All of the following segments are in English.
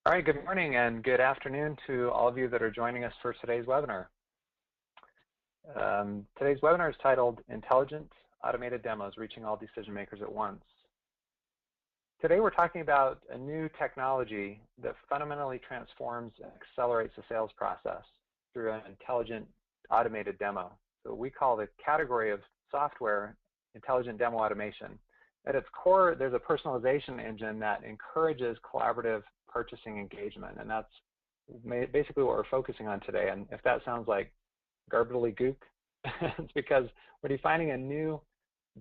All right, good morning and good afternoon to all of you that are joining us for today's webinar. Today's webinar is titled Intelligent Automated Demos, Reaching All Decision Makers at Once. Today we're talking about a new technology that fundamentally transforms and accelerates the sales process through an intelligent automated demo. So we call the category of software intelligent demo automation. At its core, there's a personalization engine that encourages collaborative purchasing engagement, and that's basically what we're focusing on today. And if that sounds like gook, it's because we're defining a new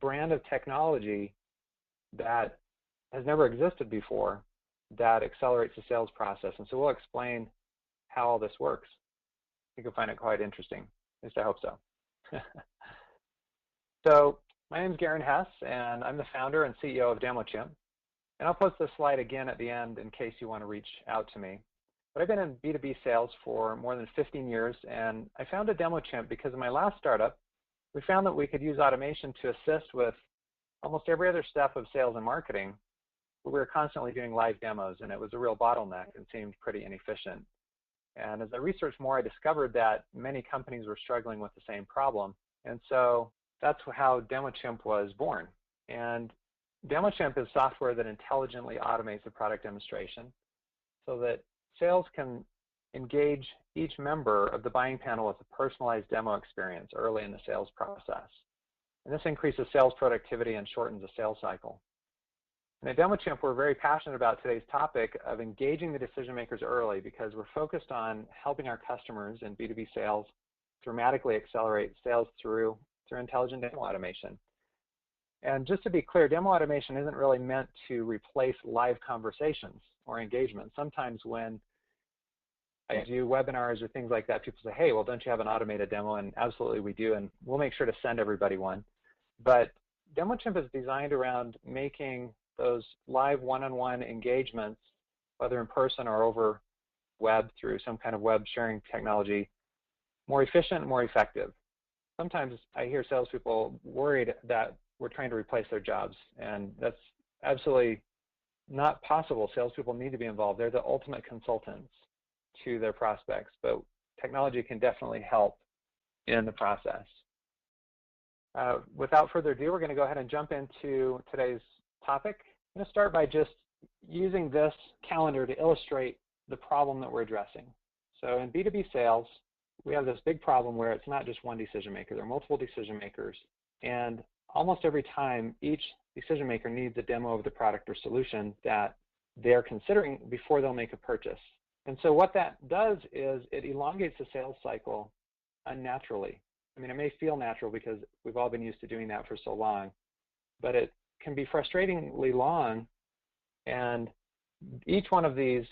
brand of technology that has never existed before that accelerates the sales process. And so we'll explain how all this works. You can find it quite interesting. At least I hope so. So my name is Garin Hess, and I'm the founder and CEO of DemoChimp. And I'll post this slide again at the end in case you want to reach out to me. But I've been in B2B sales for more than 15 years, and I founded DemoChimp because in my last startup, we found that we could use automation to assist with almost every other step of sales and marketing, but we were constantly doing live demos, and it was a real bottleneck and seemed pretty inefficient. And as I researched more, I discovered that many companies were struggling with the same problem, and so that's how DemoChimp was born. And DemoChimp is software that intelligently automates the product demonstration so that sales can engage each member of the buying panel with a personalized demo experience early in the sales process. And this increases sales productivity and shortens the sales cycle. And at DemoChimp, we're very passionate about today's topic of engaging the decision makers early because we're focused on helping our customers in B2B sales dramatically accelerate sales through intelligent demo automation. And just to be clear, demo automation isn't really meant to replace live conversations or engagement. Sometimes when I do webinars or things like that, people say, hey, well, don't you have an automated demo? And absolutely we do, and we'll make sure to send everybody one. But DemoChimp is designed around making those live one-on-one engagements, whether in person or over web through some kind of web sharing technology, more efficient and more effective. Sometimes I hear salespeople worried that we're trying to replace their jobs, and that's absolutely not possible. Salespeople need to be involved. They're the ultimate consultants to their prospects, but technology can definitely help in the process. Without further ado, we're going to go ahead and jump into today's topic. I'm going to start by just using this calendar to illustrate the problem that we're addressing. So in B2B sales, we have this big problem where it's not just one decision maker. There are multiple decision makers, and almost every time each decision maker needs a demo of the product or solution that they're considering before they'll make a purchase. And so what that does is it elongates the sales cycle unnaturally. I mean, it may feel natural because we've all been used to doing that for so long, but it can be frustratingly long, and each one of these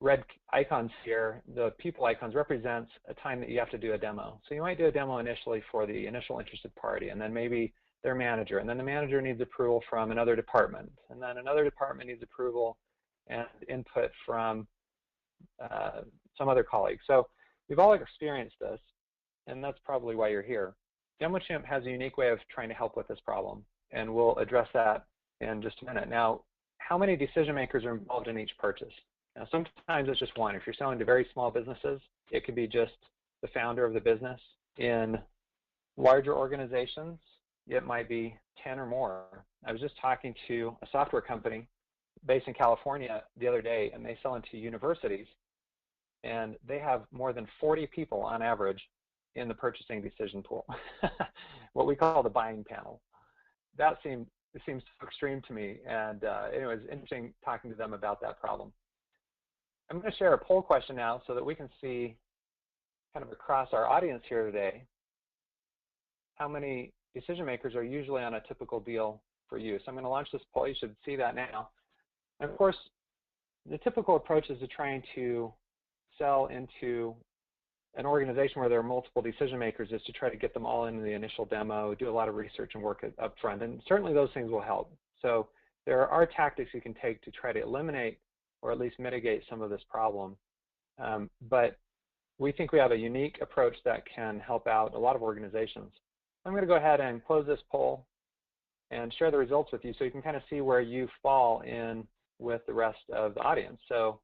red icons here, the people icons, represents a time that you have to do a demo. So you might do a demo initially for the initial interested party, and then maybe their manager, and then the manager needs approval from another department, and then another department needs approval and input from some other colleague. So we've all experienced this, and that's probably why you're here. DemoChimp has a unique way of trying to help with this problem, and we'll address that in just a minute. Now, how many decision makers are involved in each purchase? Now, sometimes it's just one. If you're selling to very small businesses, it could be just the founder of the business. In larger organizations, it might be 10 or more. I was just talking to a software company based in California the other day, and they sell into universities, and they have more than 40 people on average in the purchasing decision pool, what we call the buying panel. It seems so extreme to me, and it was interesting talking to them about that problem. I'm going to share a poll question now so that we can see kind of across our audience here today how many decision makers are usually on a typical deal for you. So I'm going to launch this poll. You should see that now. And of course, the typical approach is to trying to sell into an organization where there are multiple decision makers is to try to get them all into the initial demo, do a lot of research and work up front. And certainly those things will help. So there are tactics you can take to try to eliminate or at least mitigate some of this problem. But we think we have a unique approach that can help out a lot of organizations. I'm going to go ahead and close this poll and share the results with you so you can kind of see where you fall in with the rest of the audience. So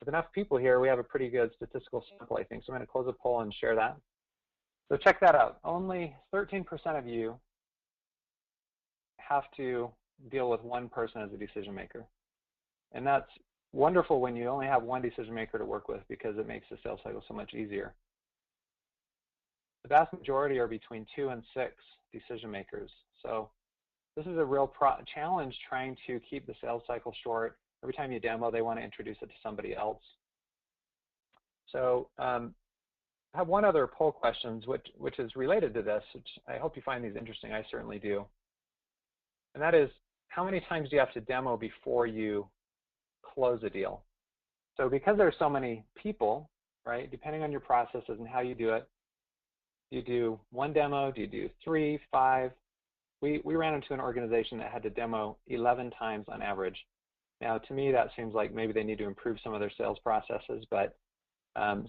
with enough people here, we have a pretty good statistical sample, I think. So I'm going to close the poll and share that. So check that out. Only 13% of you have to deal with one person as a decision maker. And that's wonderful when you only have one decision maker to work with, because it makes the sales cycle so much easier. The vast majority are between 2 and 6 decision makers. So this is a real challenge, trying to keep the sales cycle short. Every time you demo, they want to introduce it to somebody else. So I have one other poll questions, which is related to this, which I hope you find these interesting. I certainly do. And that is, how many times do you have to demo before you close a deal? So because there's so many people, right, depending on your processes and how you do it, you do one demo, do you do 3, 5? We ran into an organization that had to demo 11 times on average. Now, to me, that seems like maybe they need to improve some of their sales processes, but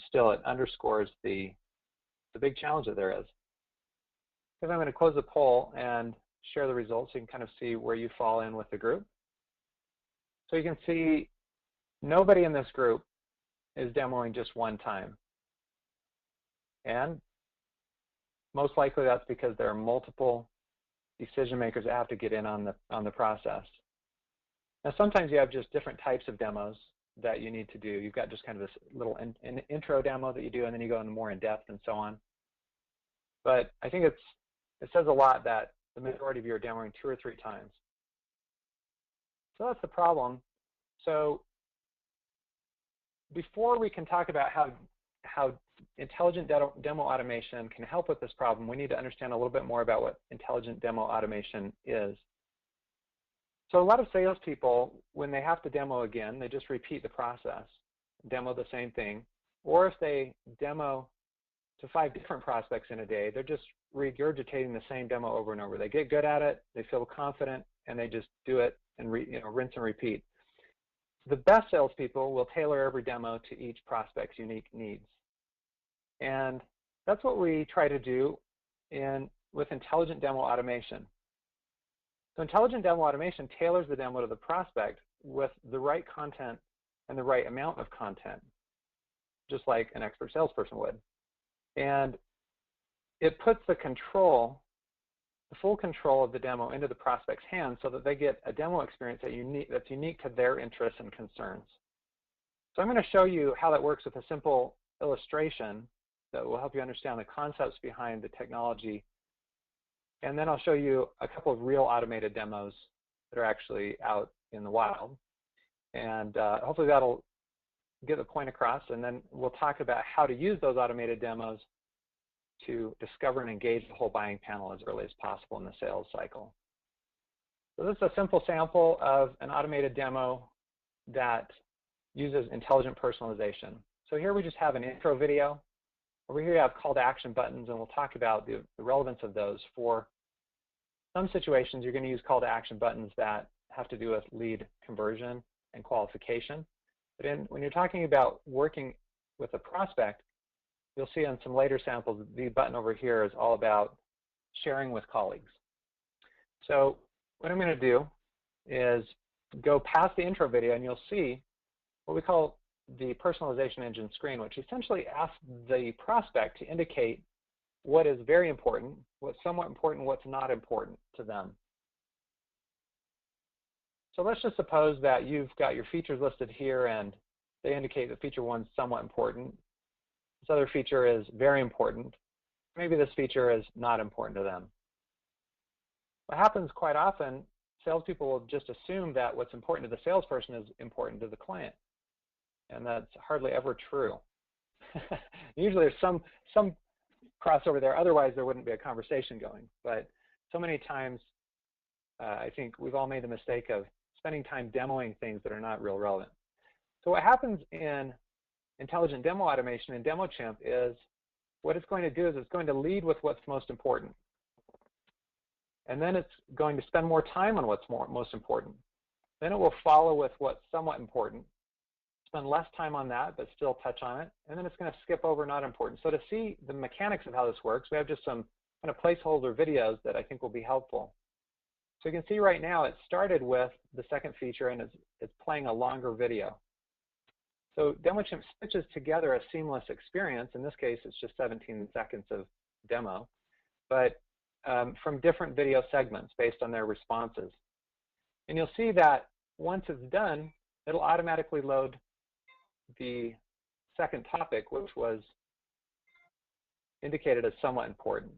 still, it underscores the big challenge that there is. Because I'm going to close the poll and share the results, so you can kind of see where you fall in with the group. So you can see nobody in this group is demoing just one time. And most likely that's because there are multiple decision makers that have to get in on the process. Now, sometimes you have just different types of demos that you need to do. You've got just kind of this little an intro demo that you do, and then you go into more in depth and so on. But I think it says a lot that the majority of you are demoing 2 or 3 times. So that's the problem. So before we can talk about how intelligent demo automation can help with this problem, we need to understand a little bit more about what intelligent demo automation is. So a lot of salespeople, when they have to demo again, they just repeat the process, demo the same thing. Or if they demo to 5 different prospects in a day, they're just regurgitating the same demo over and over. They get good at it, they feel confident, and they just do it and rinse and repeat. The best salespeople will tailor every demo to each prospect's unique needs. And that's what we try to do with intelligent demo automation. So intelligent demo automation tailors the demo to the prospect with the right content and the right amount of content, just like an expert salesperson would. And it puts the full control of the demo into the prospect's hands, so that they get a demo experience that's unique to their interests and concerns. So I'm going to show you how that works with a simple illustration that will help you understand the concepts behind the technology. And then I'll show you a couple of real automated demos that are actually out in the wild. And hopefully that'll get the point across. And then we'll talk about how to use those automated demos to discover and engage the whole buying panel as early as possible in the sales cycle. So this is a simple sample of an automated demo that uses intelligent personalization. So here we just have an intro video. Over here you have call to action buttons, and we'll talk about the relevance of those. For some situations, you're going to use call to action buttons that have to do with lead conversion and qualification. But when you're talking about working with a prospect, you'll see on some later samples, the button over here is all about sharing with colleagues. So what I'm going to do is go past the intro video, and you'll see what we call the personalization engine screen, which essentially asks the prospect to indicate what is very important, what's somewhat important, what's not important to them. So let's just suppose that you've got your features listed here, and they indicate that feature 1 is somewhat important. This other feature is very important. Maybe this feature is not important to them. What happens quite often, salespeople will just assume that what's important to the salesperson is important to the client. And that's hardly ever true. Usually there's some crossover there, otherwise there wouldn't be a conversation going. But so many times, I think we've all made the mistake of spending time demoing things that are not real relevant. So what happens in intelligent demo automation in DemoChimp is, what it's going to do is it's going to lead with what's most important. And then it's going to spend more time on what's most important. Then it will follow with what's somewhat important, spend less time on that, but still touch on it. And then it's going to skip over not important. So to see the mechanics of how this works, we have just some kind of placeholder videos that I think will be helpful. So you can see right now it started with the second feature, and it's playing a longer video. So DemoChimp stitches together a seamless experience. In this case, it's just 17 seconds of demo, but from different video segments based on their responses. And you'll see that once it's done, it'll automatically load the second topic, which was indicated as somewhat important.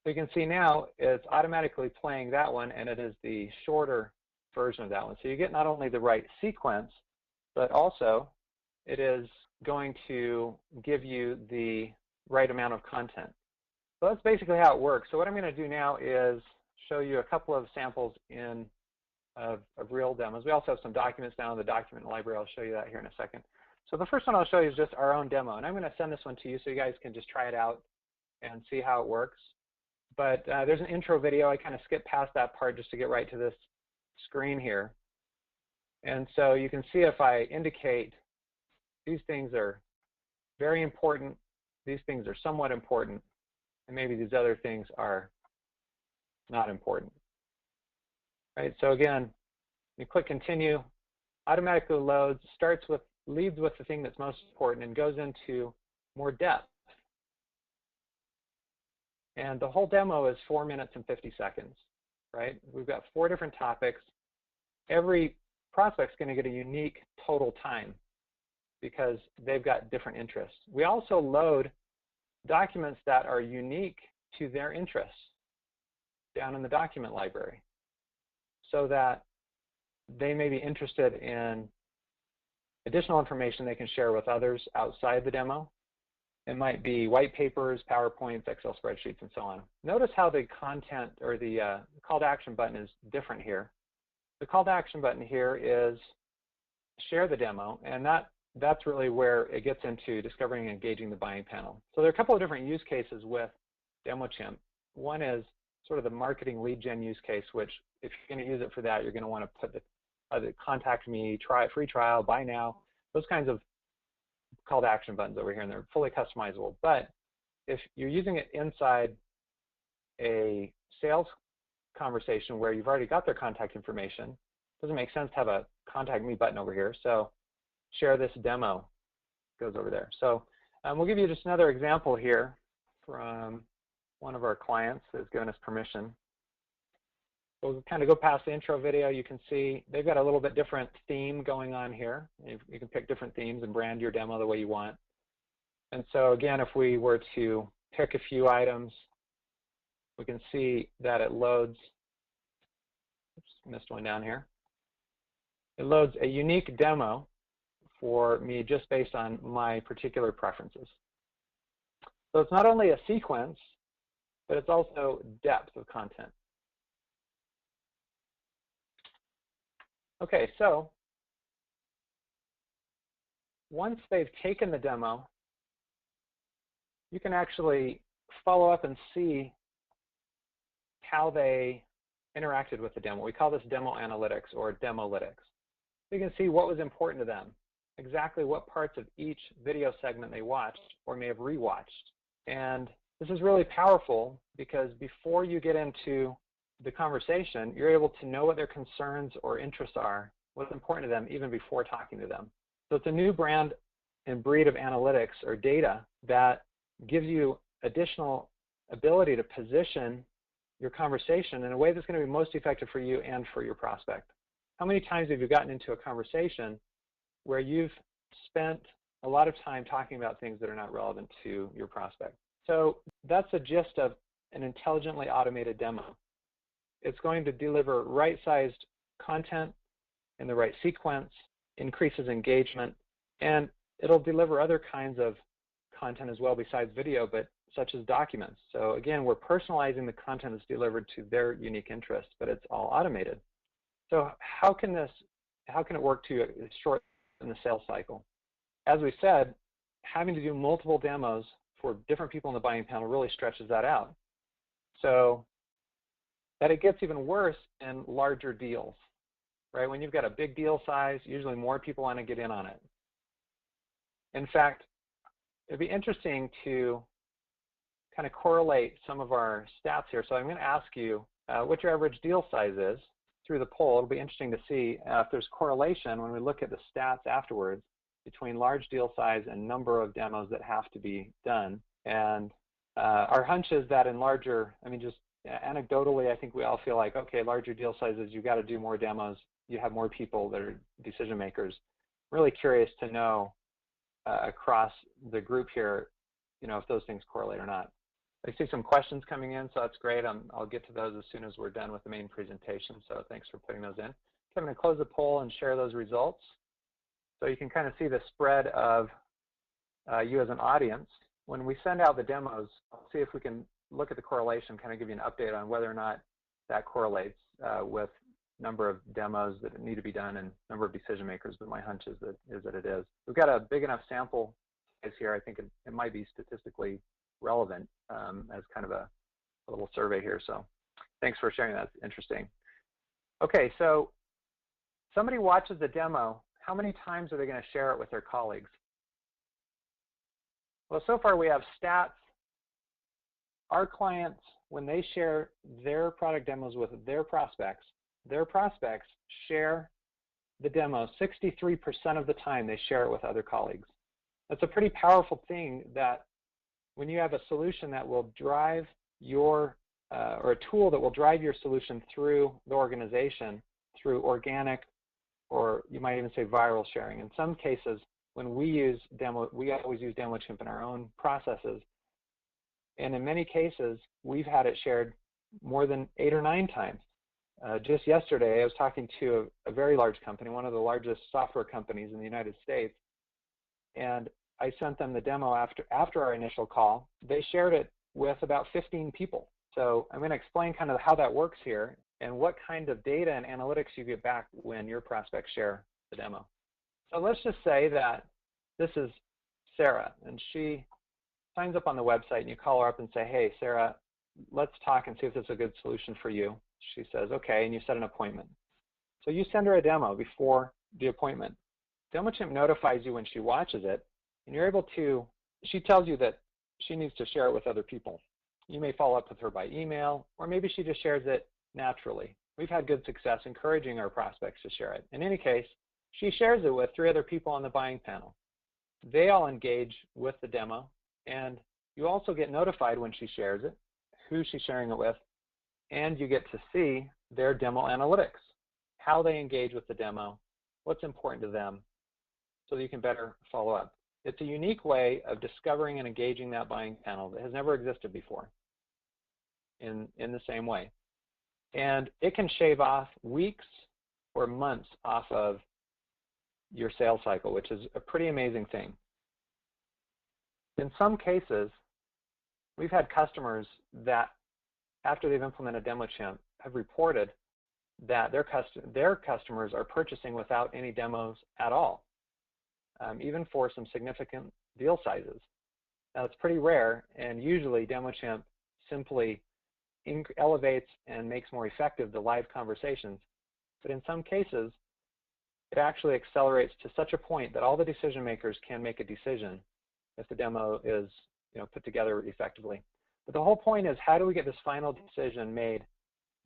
So you can see now it's automatically playing that one, and it is the shorter version of that one. So you get not only the right sequence, but also it is going to give you the right amount of content. So that's basically how it works. So what I'm going to do now is show you a couple of samples of real demos. We also have some documents down in the document library. I'll show you that here in a second. So the first one I'll show you is just our own demo, and I'm going to send this one to you so you guys can just try it out and see how it works. But there's an intro video. I kind of skipped past that part just to get right to this screen here. And so you can see if I indicate these things are very important, these things are somewhat important, and maybe these other things are not important. Right? So again, you click continue, automatically loads, leads with the thing that's most important and goes into more depth. And the whole demo is 4 minutes and 50 seconds, right? We've got 4 different topics. Every prospect's going to get a unique total time because they've got different interests. We also load documents that are unique to their interests down in the document library so that they may be interested in additional information they can share with others outside the demo. It might be white papers, PowerPoints, Excel spreadsheets, and so on. Notice how the content or the call to action button is different here. The call to action button here is share the demo, and that's really where it gets into discovering and engaging the buying panel. So there are a couple of different use cases with DemoChimp. One is sort of the marketing lead gen use case, which if you're going to use it for that, you're going to want to put the contact me, free trial, buy now, those kinds of call to action buttons over here, and they're fully customizable. But if you're using it inside a sales conversation where you've already got their contact information, it doesn't make sense to have a contact me button over here. So share this demo goes over there. So we'll give you just another example here from one of our clients that's given us permission. We'll kind of go past the intro video. You can see they've got a little bit different theme going on here. You can pick different themes and brand your demo the way you want. And so again, if we were to pick a few items, we can see that it loads, oops, missed one down here. It loads a unique demo for me just based on my particular preferences. So it's not only a sequence, but it's also depth of content. Okay, so once they've taken the demo, you can actually follow up and see how they interacted with the demo. We call this demo analytics or demolytics. You can see what was important to them, exactly what parts of each video segment they watched or may have rewatched. And this is really powerful because before you get into the conversation, you're able to know what their concerns or interests are, what's important to them, even before talking to them. So it's a new brand and breed of analytics or data that gives you additional ability to position your conversation in a way that's going to be most effective for you and for your prospect. How many times have you gotten into a conversation where you've spent a lot of time talking about things that are not relevant to your prospect? So that's the gist of an intelligently automated demo. It's going to deliver right-sized content in the right sequence, increases engagement, and it'll deliver other kinds of content as well besides video, but such as documents. So again, we're personalizing the content that's delivered to their unique interests, but it's all automated. So how can it work to shorten the sales cycle? As we said, having to do multiple demos for different people in the buying panel really stretches that out. So that it gets even worse in larger deals, right? When you've got a big deal size, usually more people want to get in on it. In fact, it'd be interesting to kind of correlate some of our stats here. So I'm going to ask you what your average deal size is through the poll. It'll be interesting to see if there's correlation when we look at the stats afterwards between large deal size and number of demos that have to be done. And our hunch is that in larger, I mean, just anecdotally, I think we all feel like, okay, larger deal sizes, you've got to do more demos, you have more people that are decision makers. Really curious to know across the group here, if those things correlate or not. I see some questions coming in, so that's great. I'll get to those as soon as we're done with the main presentation, so thanks for putting those in. I'm going to close the poll and share those results. So you can kind of see the spread of you as an audience. When we send out the demos, I'll see if we can look at the correlation, kind of give you an update on whether or not that correlates with number of demos that need to be done and number of decision makers, but my hunch is that it is. We've got a big enough sample size here. I think it might be statistically relevant as kind of a little survey here. So thanks for sharing that. It's interesting. Okay, so somebody watches the demo. How many times are they going to share it with their colleagues? Well, so far we have stats. Our clients, when they share their product demos with their prospects share the demo 63% of the time. They share it with other colleagues. That's a pretty powerful thing, that when you have a solution that will drive your, or a tool that will drive your solution through the organization, through organic, or you might even say viral sharing. In some cases, when we use demo, we always use DemoChimp in our own processes. And in many cases, we've had it shared more than 8 or 9 times. Just yesterday, I was talking to a very large company, one of the largest software companies in the United States, and I sent them the demo after our initial call. They shared it with about 15 people. So I'm going to explain kind of how that works here and what kind of data and analytics you get back when your prospects share the demo. So let's just say that this is Sarah, and she signs up on the website, and you call her up and say, hey, Sarah, let's talk and see if this is a good solution for you. She says, okay, and you set an appointment. So you send her a demo before the appointment. DemoChimp notifies you when she watches it, and you're able to, she tells you that she needs to share it with other people. You may follow up with her by email, or maybe she just shares it naturally. We've had good success encouraging our prospects to share it. In any case, she shares it with 3 other people on the buying panel. They all engage with the demo, and you also get notified when she shares it, who she's sharing it with, and you get to see their demo analytics, how they engage with the demo, what's important to them, so that you can better follow up. It's a unique way of discovering and engaging that buying panel that has never existed before in the same way. And it can shave off weeks or months off of your sales cycle, which is a pretty amazing thing. In some cases, we've had customers that, after they've implemented DemoChimp, have reported that their customers are purchasing without any demos at all, even for some significant deal sizes. Now, it's pretty rare, and usually DemoChimp simply elevates and makes more effective the live conversations. But in some cases, it actually accelerates to such a point that all the decision makers can make a decision if the demo is put together effectively. But the whole point is, how do we get this final decision made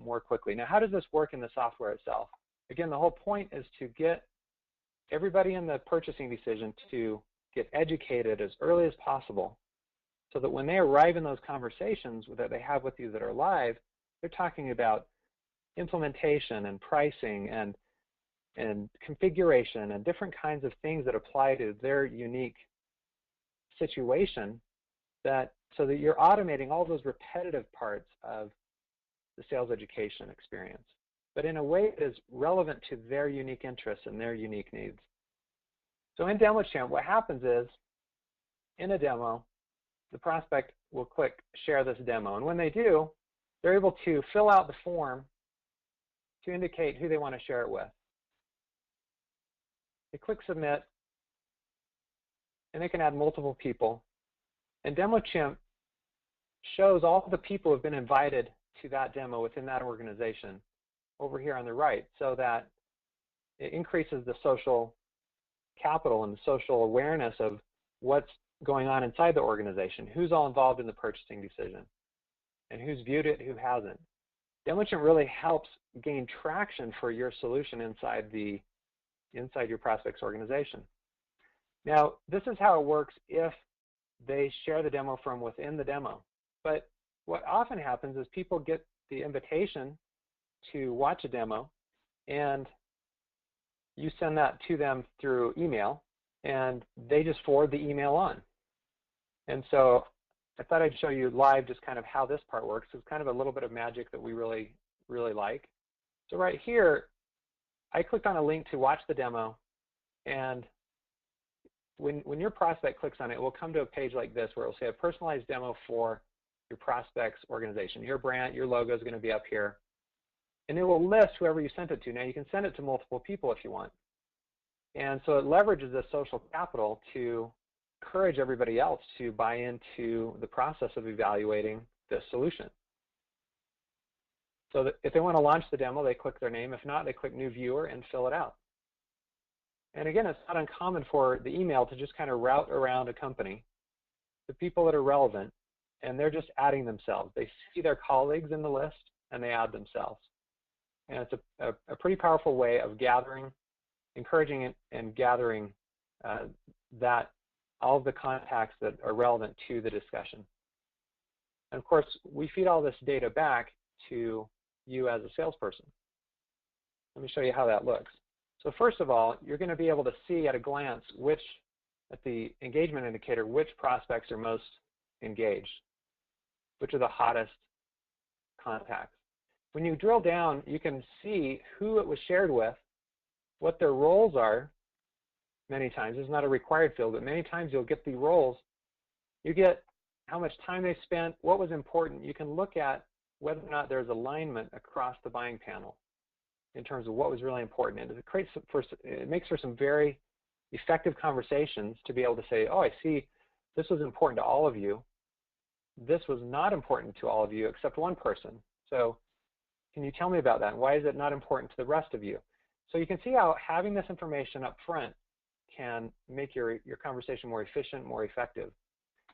more quickly? Now, how does this work in the software itself? Again, the whole point is to get everybody in the purchasing decision to get educated as early as possible, so that when they arrive in those conversations that they have with you that are live, they're talking about implementation and pricing and configuration and different kinds of things that apply to their unique situation, so that you're automating all those repetitive parts of the sales education experience, but in a way that is relevant to their unique interests and their unique needs. So in DemoChimp, what happens is, in a demo, the prospect will click share this demo, and when they do, they're able to fill out the form to indicate who they want to share it with. They click submit, and they can add multiple people. And DemoChimp shows all the people who have been invited to that demo within that organization over here on the right, so that it increases the social capital and the social awareness of what's going on inside the organization, who's all involved in the purchasing decision, and who's viewed it, who hasn't. DemoChimp really helps gain traction for your solution inside your prospect's organization. Now, this is how it works if they share the demo from within the demo. But what often happens is people get the invitation to watch a demo, and you send that to them through email, and they just forward the email on. And so I thought I'd show you live just kind of how this part works. It's kind of a little bit of magic that we really, really like. So right here, I clicked on a link to watch the demo, and when your prospect clicks on it, it will come to a page like this where it will say a personalized demo for your prospect's organization. Your brand, your logo is going to be up here, and it will list whoever you sent it to. Now, you can send it to multiple people if you want. And so it leverages this social capital to encourage everybody else to buy into the process of evaluating this solution. So that if they want to launch the demo, they click their name. If not, they click New Viewer and fill it out. And again, it's not uncommon for the email to just kind of route around a company, the people that are relevant, and they're just adding themselves. They see their colleagues in the list, and they add themselves. And it's a pretty powerful way of gathering, encouraging and gathering that all of the contacts that are relevant to the discussion. And of course, we feed all this data back to you as a salesperson. Let me show you how that looks. So first of all, you're going to be able to see at a glance at the engagement indicator, which prospects are most engaged, which are the hottest contacts. When you drill down, you can see who it was shared with, what their roles are. Many times, it's not a required field, but many times you'll get the roles. You get how much time they spent, what was important. You can look at whether or not there's alignment across the buying panel in terms of what was really important. And it makes for some very effective conversations to be able to say, oh, I see this was important to all of you. This was not important to all of you except one person. So can you tell me about that? And why is it not important to the rest of you? So you can see how having this information up front can make your conversation more efficient, more effective.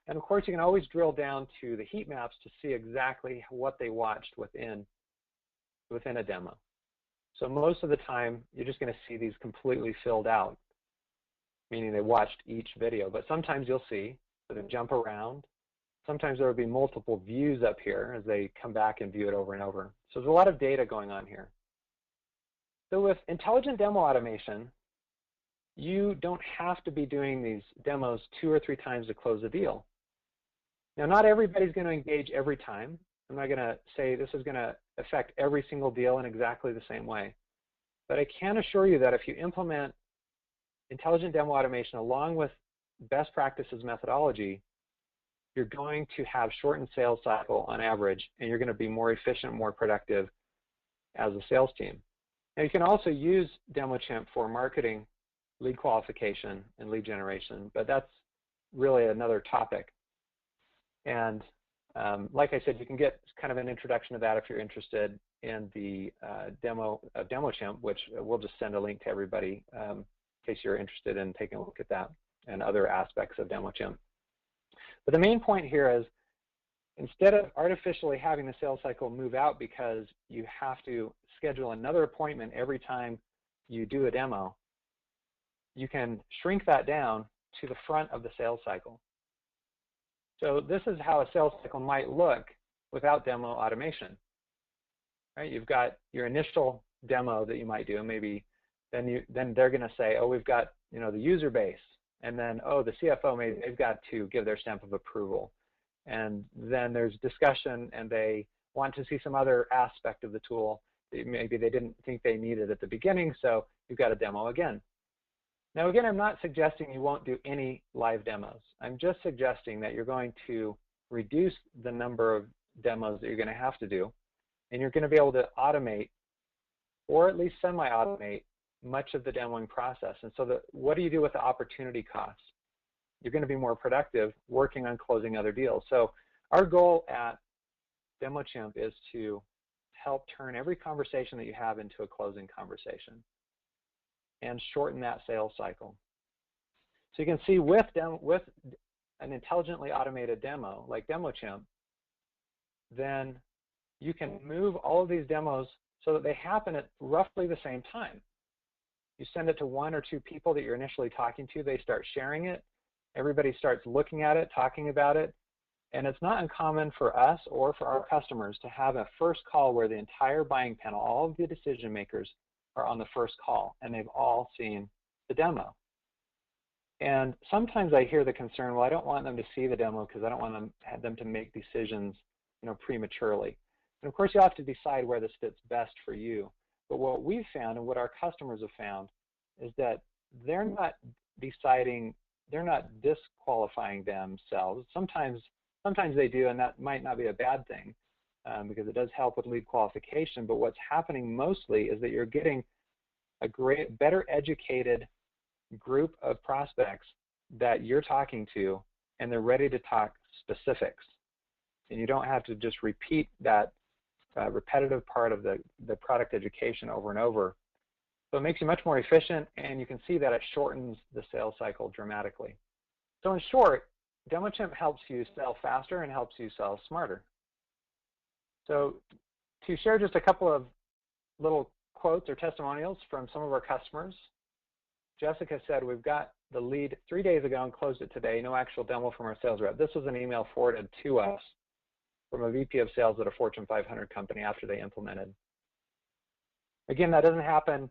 And of course, you can always drill down to the heat maps to see exactly what they watched within a demo. So most of the time, you're just going to see these completely filled out, meaning they watched each video. But sometimes you'll see that they jump around. Sometimes there will be multiple views up here as they come back and view it over and over. So there's a lot of data going on here. So with intelligent demo automation, you don't have to be doing these demos 2 or 3 times to close a deal. Now, not everybody's going to engage every time. I'm not going to say this is going to affect every single deal in exactly the same way. But I can assure you that if you implement intelligent demo automation along with best practices methodology, you're going to have shortened sales cycle on average, and you're going to be more efficient, more productive as a sales team. Now, you can also use DemoChimp for marketing, lead qualification, and lead generation, but that's really another topic. And like I said, you can get kind of an introduction to that if you're interested in the demo of DemoChimp, which we'll just send a link to everybody in case you're interested in taking a look at that and other aspects of DemoChimp. But the main point here is, instead of artificially having the sales cycle move out because you have to schedule another appointment every time you do a demo, you can shrink that down to the front of the sales cycle. So this is how a sales cycle might look without demo automation. Right? You've got your initial demo that you might do, and maybe then they're going to say, oh, we've got the user base, and then oh, the CFO they've got to give their stamp of approval, and then there's discussion, and they want to see some other aspect of the tool that maybe they didn't think they needed at the beginning, so you've got a demo again. Now again, I'm not suggesting you won't do any live demos. I'm just suggesting that you're going to reduce the number of demos that you're going to have to do, and you're going to be able to automate, or at least semi-automate, much of the demoing process. And so what do you do with the opportunity costs? You're going to be more productive working on closing other deals. So our goal at DemoChimp is to help turn every conversation that you have into a closing conversation and shorten that sales cycle. So you can see with an intelligently automated demo like DemoChimp, then you can move all of these demos so that they happen at roughly the same time. You send it to 1 or 2 people that you're initially talking to. They start sharing it. Everybody starts looking at it, talking about it. And it's not uncommon for us or for our customers to have a first call where the entire buying panel, all of the decision makers, are on the first call, and they've all seen the demo. And sometimes I hear the concern, well, I don't want them to see the demo because I don't want them to make decisions, prematurely. And of course, you have to decide where this fits best for you. But what we've found and what our customers have found is that they're not deciding, they're not disqualifying themselves. Sometimes they do, and that might not be a bad thing because it does help with lead qualification. But what's happening mostly is that you're getting a better educated group of prospects that you're talking to, and they're ready to talk specifics. And you don't have to just repeat that repetitive part of the product education over and over. So it makes you much more efficient, and you can see that it shortens the sales cycle dramatically. So in short, DemoChimp helps you sell faster and helps you sell smarter. So to share just a couple of little quotes or testimonials from some of our customers, Jessica said, we've got the lead 3 days ago and closed it today, no actual demo from our sales rep. This was an email forwarded to us from a VP of sales at a Fortune 500 company after they implemented. Again, that doesn't happen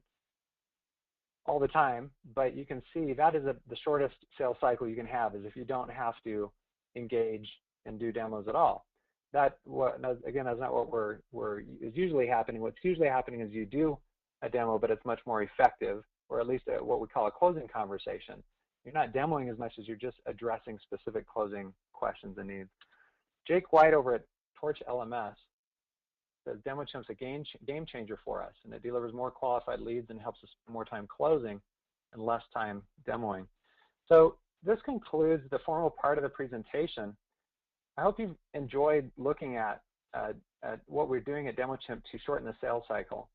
all the time, but you can see that is the shortest sales cycle you can have, is if you don't have to engage and do demos at all. Again, that's not what is usually happening. What's usually happening is you do a demo, but it's much more effective, or at least what we call a closing conversation. You're not demoing as much as you're just addressing specific closing questions and needs. Jake White over at Torch LMS says DemoChimp's a game changer for us, and it delivers more qualified leads and helps us spend more time closing and less time demoing. So this concludes the formal part of the presentation. I hope you've enjoyed looking at what we're doing at DemoChimp to shorten the sales cycle.